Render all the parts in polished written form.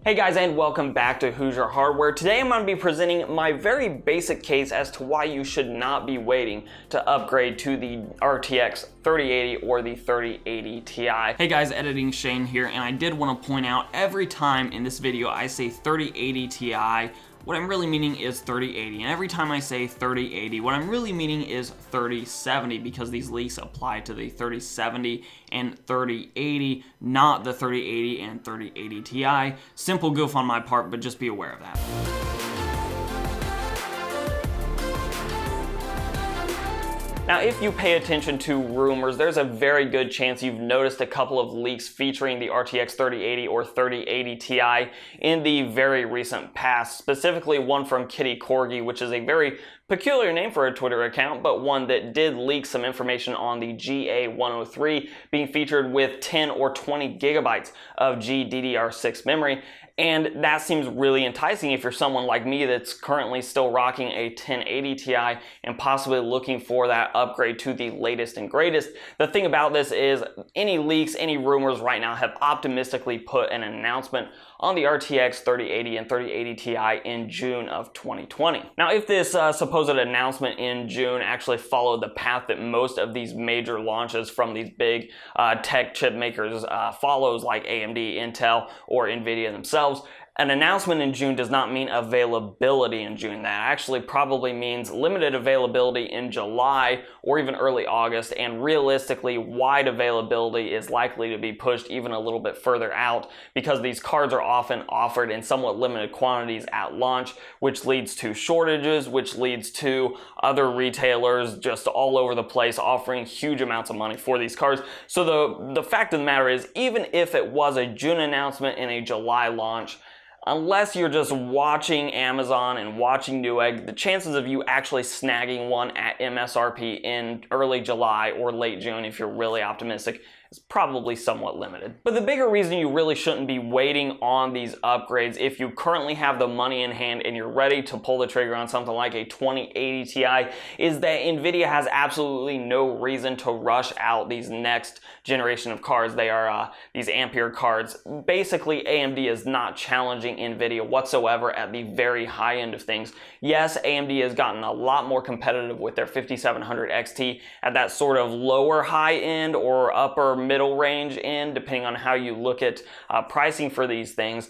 Hey guys, and welcome back to Hoosier Hardware. Today I'm going to be presenting my very basic case as to why you should not be waiting to upgrade to the RTX 3080 or the 3080 Ti. Hey guys, Editing Shane here, and I did want to point out every time in this video I say 3080 Ti, what I'm really meaning is 3080, and every time I say 3080, what I'm really meaning is 3070, because these leaks apply to the 3070 and 3080, not the 3080 and 3080 Ti. Simple goof on my part, but just be aware of that. Now, if you pay attention to rumors, there's a very good chance you've noticed a couple of leaks featuring the RTX 3080 or 3080 Ti in the very recent past, specifically one from Kitty Corgi, which is a very peculiar name for a Twitter account, but one that did leak some information on the GA103 being featured with 10 or 20 gigabytes of GDDR6 memory. And that seems really enticing if you're someone like me that's currently still rocking a 1080 Ti and possibly looking for that upgrade to the latest and greatest. The thing about this is any leaks, any rumors right now have optimistically put an announcement on the RTX 3080 and 3080 Ti in June of 2020. Now, if this supposed announcement in June actually followed the path that most of these major launches from these big tech chip makers follows, like AMD, Intel, or Nvidia themselves, an announcement in June does not mean availability in June. That actually probably means limited availability in July or even early August, and realistically wide availability is likely to be pushed even a little bit further out, because these cards are often offered in somewhat limited quantities at launch, which leads to shortages, which leads to other retailers just all over the place offering huge amounts of money for these cards. So the fact of the matter is, even if it was a June announcement and a July launch, unless you're just watching Amazon and watching Newegg, the chances of you actually snagging one at MSRP in early July or late June, if you're really optimistic, is probably somewhat limited. But the bigger reason you really shouldn't be waiting on these upgrades, if you currently have the money in hand and you're ready to pull the trigger on something like a 2080 Ti, is that Nvidia has absolutely no reason to rush out these next generation of cards. They are these Ampere cards. Basically, AMD is not challenging Nvidia whatsoever at the very high end of things. Yes, AMD has gotten a lot more competitive with their 5700 XT at that sort of lower high end or upper middle range end, depending on how you look at pricing for these things.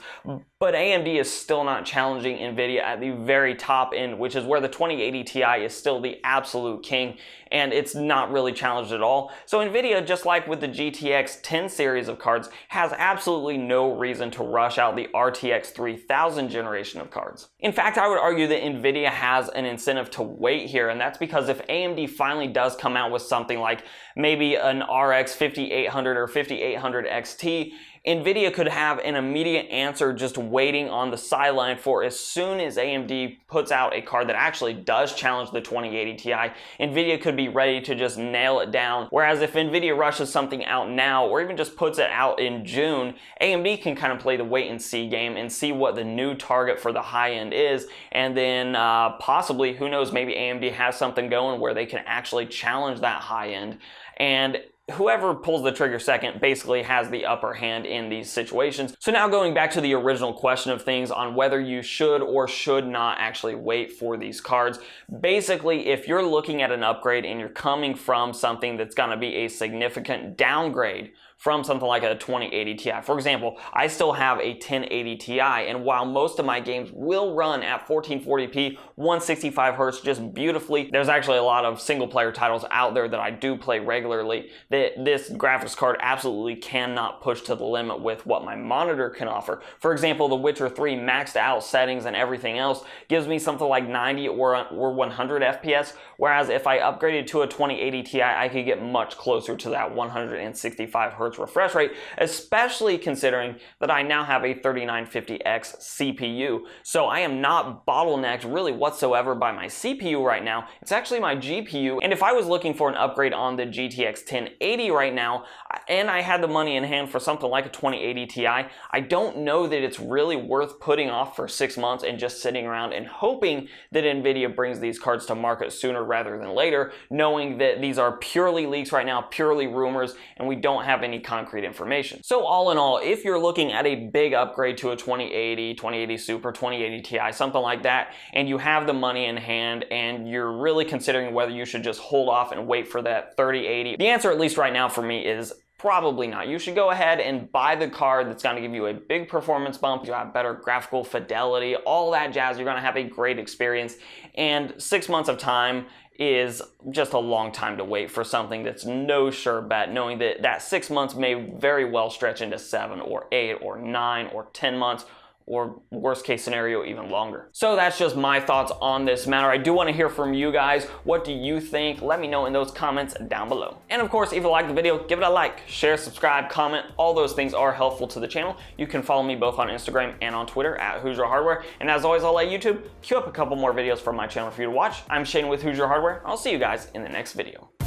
But AMD is still not challenging Nvidia at the very top end, which is where the 2080 Ti is still the absolute king, and it's not really challenged at all. So Nvidia, just like with the GTX 10 series of cards, has absolutely no reason to rush out the RTX 3000 generation of cards. In fact, I would argue that Nvidia has an incentive to wait here, and that's because if AMD finally does come out with something like maybe an RX 5800 or 5800 XT, Nvidia could have an immediate answer just waiting on the sideline for as soon as AMD puts out a card that actually does challenge the 2080 Ti, Nvidia could be ready to just nail it down. Whereas if Nvidia rushes something out now, or even just puts it out in June, AMD can kind of play the wait and see game and see what the new target for the high end is, and then possibly, who knows, maybe AMD has something going where they can actually challenge that high end, and whoever pulls the trigger second basically has the upper hand in these situations. So now going back to the original question of things on whether you should or should not actually wait for these cards. Basically, if you're looking at an upgrade and you're coming from something that's going to be a significant downgrade from something like a 2080 Ti. For example, I still have a 1080 Ti, and while most of my games will run at 1440p, 165 Hz just beautifully, there's actually a lot of single player titles out there that I do play regularly that this graphics card absolutely cannot push to the limit with what my monitor can offer. For example, The Witcher 3 maxed out settings and everything else gives me something like 90 or 100 FPS, whereas if I upgraded to a 2080 Ti, I could get much closer to that 165 Hz refresh rate, especially considering that I now have a 3950X CPU. So I am not bottlenecked really whatsoever by my CPU right now. It's actually my GPU. And if I was looking for an upgrade on the GTX 1080 right now, and I had the money in hand for something like a 2080 Ti, I don't know that it's really worth putting off for 6 months and just sitting around and hoping that Nvidia brings these cards to market sooner rather than later, knowing that these are purely leaks right now, purely rumors, and we don't have any concrete information. So all in all, if you're looking at a big upgrade to a 2080 Super, 2080 Ti, something like that, and you have the money in hand and you're really considering whether you should just hold off and wait for that 3080, the answer, at least right now for me, is probably not. You should go ahead and buy the card that's going to give you a big performance bump. You have better graphical fidelity, all that jazz. You're going to have a great experience, and 6 months of time is just a long time to wait for something that's no sure bet, knowing that that 6 months may very well stretch into 7 or 8 or 9 or 10 months, or worst case scenario, even longer. So that's just my thoughts on this matter. I do want to hear from you guys. What do you think? Let me know in those comments down below. And of course, if you like the video, give it a like, share, subscribe, comment. All those things are helpful to the channel. You can follow me both on Instagram and on Twitter at Hoosier Hardware. And as always, I'll let YouTube queue up a couple more videos from my channel for you to watch. I'm Shane with Hoosier Hardware. I'll see you guys in the next video.